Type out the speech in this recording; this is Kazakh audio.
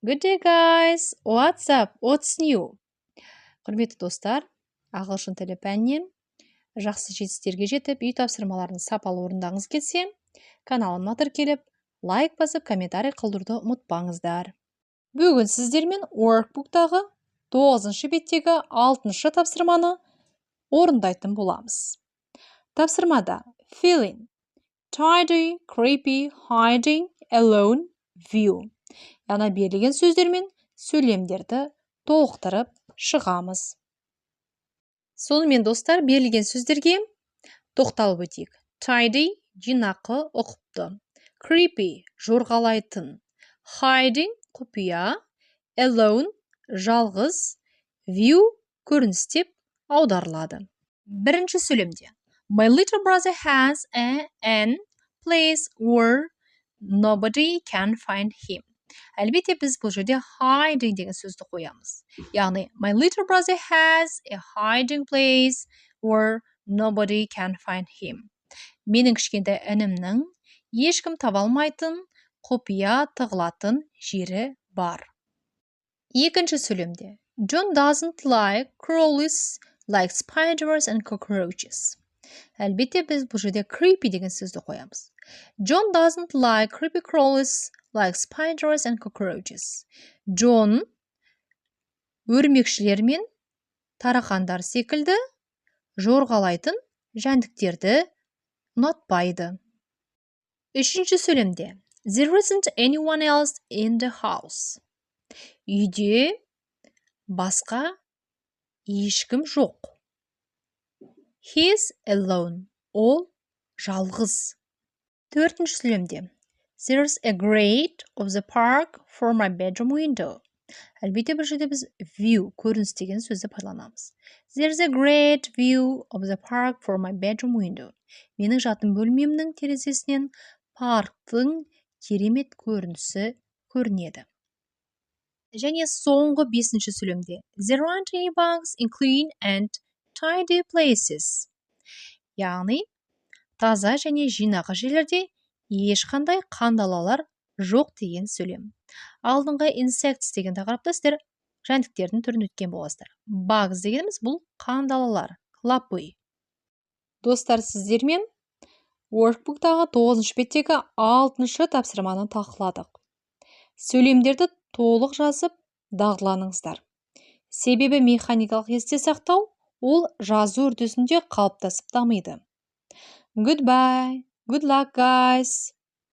Good day, guys. What's up? What's new? Құрметті достар, ағылшын тілі пәнінен жақсы жетістіктерге жетіп, үй тапсырмаларын сапалы орындағыңыз келсе, каналыма тіркеліп, лайк басып, комментарий қалдыруды ұмытпаңыздар. Бүгін сіздермен workbook'тағы 9-шы беттегі 6-шы тапсырманы орындайтын боламыз. Тапсырмада feeling, tidy, creepy, hiding, alone, view. Яна берілген сөздермен сөйлемдерді толықтырып шығамыз. Сонымен достар, берілген сөздерге тоқталып өтейік. Tidy, жинақы, ұқыпты. Creepy, жорғалайтын. Hiding, құпия. Alone, жалғыз. View, көрініс деп аударылады. Бірінші сөйлемде. My little brother has an place where nobody can find him. Әлбетте біз бұл жерде hiding деген сөзді қоямыз. Яғни, my little brother has a hiding place where nobody can find him. Менің кішкентай інімнің ешкім таба алмайтын, құпия тығылатын жері бар. Екінші сөйлемде. John doesn't like crawlies like spiders and cockroaches. Әлбетте біз бұл жерде creepy деген сөзді қоямыз. John doesn't like creepy crawlies like spiders and cockroaches. John өрмекшілер мен тарақандар секілді жорғалайтын жәндіктерді ұнатпайды. Үшінші сөйлемде. There isn't anyone else in the house. Үйде басқа ешкім жоқ. He's alone. Ол жалғыз. Төртінші сөйлемде. There's a great of the park for my bedroom window. Әлбетте бір жерде біз view, көрініс деген сөзді пайдаланамыз. There's a great view of the park for my bedroom window. Менің жатын бөлмемнің терезесінен парктың керемет көрінісі көрінеді. Және соңғы 5-ші сөйлемде. There aren't any bugs in clean and tidy places. Яғни, таза және жинақы жерлерде ешқандай қандалалар жоқ деген сөйлем. Алдыңғы insects деген тақырыпта сіздер жәндіктердің түрін өткен боласыздар. Bugs дегеніміз бұл қандалалар, клапы. Достар, сіздермен workbook'тағы 9-шы беттегі 6-шы тапсырманы талқыладық. Сөйлемдерді толық жазып дағдыланыңыздар. Себебі механикалық есте сақтау ол жазу үрдісінде қалыптасып дамиды. Goodbye. Good luck, guys.